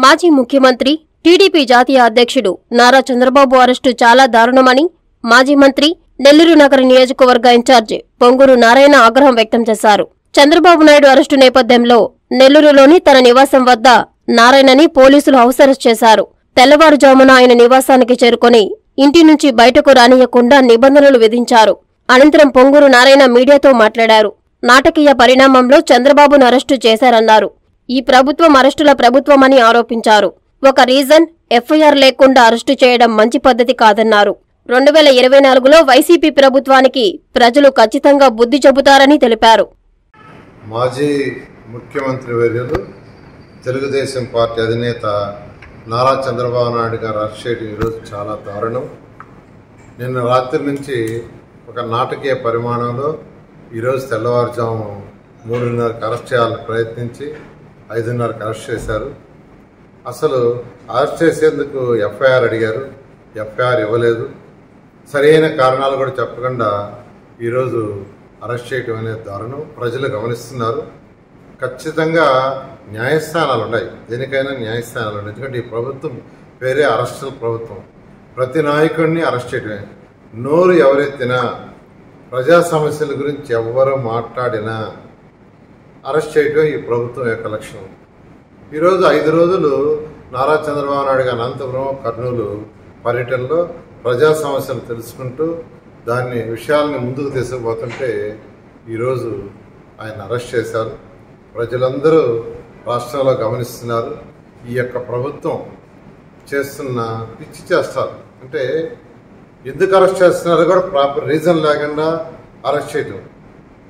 మాజీ ముఖ్యమంత్రి టీడీపీ జాతీయ అధ్యక్షుడు నారా చంద్రబాబు అరెస్టు చాలా దారుణమని మాజీ మంత్రి నెల్లూరు నగర నియోజకవర్గ ఇన్ఛార్జి పొంగూరు నారాయణ ఆగ్రహం వ్యక్తం చేశారు. చంద్రబాబు నాయుడు అరెస్టు నేపథ్యంలో నెల్లూరులోని తన నివాసం వద్ద నారాయణని పోలీసులు హౌస్ అరెస్ట్ చేశారు. తెల్లవారుజామున ఆయన నివాసానికి చేరుకుని ఇంటి నుంచి బయటకు రానియకుండా నిబంధనలు విధించారు. అనంతరం పొంగూరు నారాయణ మీడియాతో మాట్లాడారు. నాటకీయ పరిణామంలో చంద్రబాబును అరెస్టు చేశారన్నారు. ఈ ప్రభుత్వం అరెస్టుల ప్రభుత్వమని ఆరోపించారు. ఒక రీజన్ ఎఫ్ఐఆర్ లేకుండా అరెస్టు చేయడం మంచి పద్ధతి కాదన్నారు. 2024లో వైసీపీ ప్రభుత్వానికి ప్రజలు ఖచ్చితంగా బుద్ధి చెబుతారని తెలిపారు. మాజీ ముఖ్యమంత్రి వర్యులు తెలుగుదేశం పార్టీ అధినేత నారా చంద్రబాబు నాయుడు గారు అరెస్ట్ చేయడం ఈరోజు చాలా దారుణం. నిన్న రాత్రి నుంచి ఒక నాటకీయ పరిమాణంలో ఈరోజు తెల్లవారుజాము 3:30కి అరెస్ట్ చేయాలని ప్రయత్నించి 5:30కి అరెస్ట్ చేశారు. అసలు అరెస్ట్ చేసేందుకు ఎఫ్ఐఆర్ అడిగారు, ఎఫ్ఐఆర్ ఇవ్వలేదు. సరైన కారణాలు కూడా చెప్పకుండా ఈరోజు అరెస్ట్ చేయడం అనేది దారుణం. ప్రజలు గమనిస్తున్నారు. ఖచ్చితంగా న్యాయస్థానాలు ఉన్నాయి, దేనికైనా న్యాయస్థానాలు ఉన్నాయి. ఎందుకంటే ఈ ప్రభుత్వం వేరే అరెస్టుల ప్రభుత్వం. ప్రతి నాయకుడిని అరెస్ట్ చేయడమే. నోరు ఎవరెత్తినా, ప్రజా సమస్యల గురించి ఎవరు మాట్లాడినా అరెస్ట్ చేయడం ఈ ప్రభుత్వం యొక్క లక్ష్యం. ఈరోజు 5 రోజులు నారా చంద్రబాబు నాయుడు గారు అనంతపురం, కర్నూలు పర్యటనలో ప్రజా సమస్యలు తెలుసుకుంటూ దాన్ని విషయాలని ముందుకు తీసుకుపోతుంటే ఈరోజు ఆయన అరెస్ట్ చేశారు. ప్రజలందరూ రాష్ట్రంలో గమనిస్తున్నారు. ఈ యొక్క ప్రభుత్వం చేస్తున్న పిచ్చి చేస్తారు. అంటే ఎందుకు అరెస్ట్ చేస్తున్నారో కూడా ప్రాపర్ రీజన్ లేకుండా అరెస్ట్ చేయటం.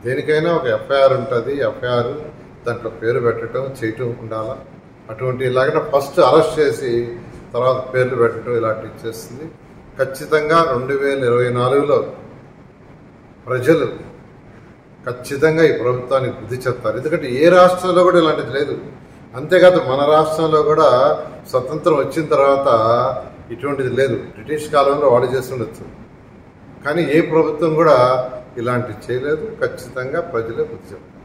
దేనికైనా ఒక ఎఫ్ఐఆర్ ఉంటుంది. ఎఫ్ఐఆర్ దాంట్లో పేరు పెట్టడం, చేయటం ఉండాలా. అటువంటి ఇలాగ ఫస్ట్ అరెస్ట్ చేసి తర్వాత పేర్లు పెట్టడం ఇలాంటివి చేస్తుంది. ఖచ్చితంగా 2024లో ప్రజలు ఖచ్చితంగా ఈ ప్రభుత్వానికి బుద్ధి చెప్తారు. ఎందుకంటే ఏ రాష్ట్రంలో కూడా ఇలాంటిది లేదు. అంతేకాదు మన రాష్ట్రంలో కూడా స్వతంత్రం వచ్చిన తర్వాత ఇటువంటిది లేదు. బ్రిటిష్ కాలంలో వాడు చేస్తుండొచ్చు, కానీ ఏ ప్రభుత్వం కూడా ఇలాంటివి చేయలేదు. ఖచ్చితంగా ప్రజలే బుద్ధి చెప్తారు.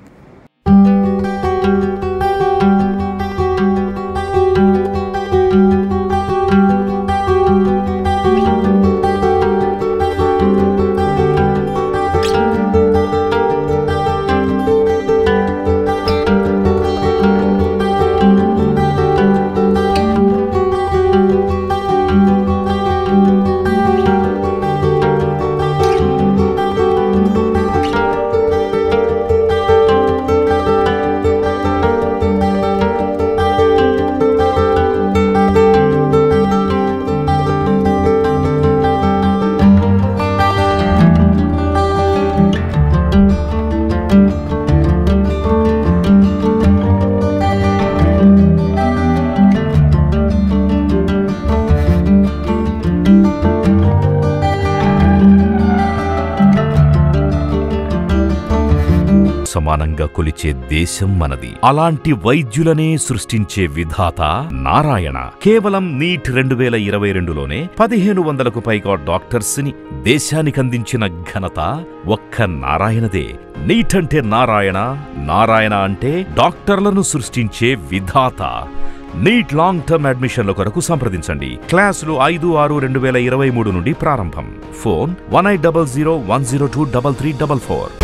సమానంగా కొలిచే దేశం మనది. అలాంటి వైద్యులనే సృష్టించే విధాత నారాయణ. కేవలం నీట్ 2022లోనే 1500కు పైగా డాక్టర్స్ ని దేశానికందించిన ఘనత ఒక్క నారాయణదే. నీట్ అంటే నారాయణ, నారాయణ అంటే డాక్టర్లను సృష్టించే విధాత. నీట్ లాంగ్ టర్మ్ అడ్మిషన్ల కొరకు సంప్రదించండి. క్లాసులు 5/6/2023 నుండి ప్రారంభం. ఫోన్ 1800 102 3344.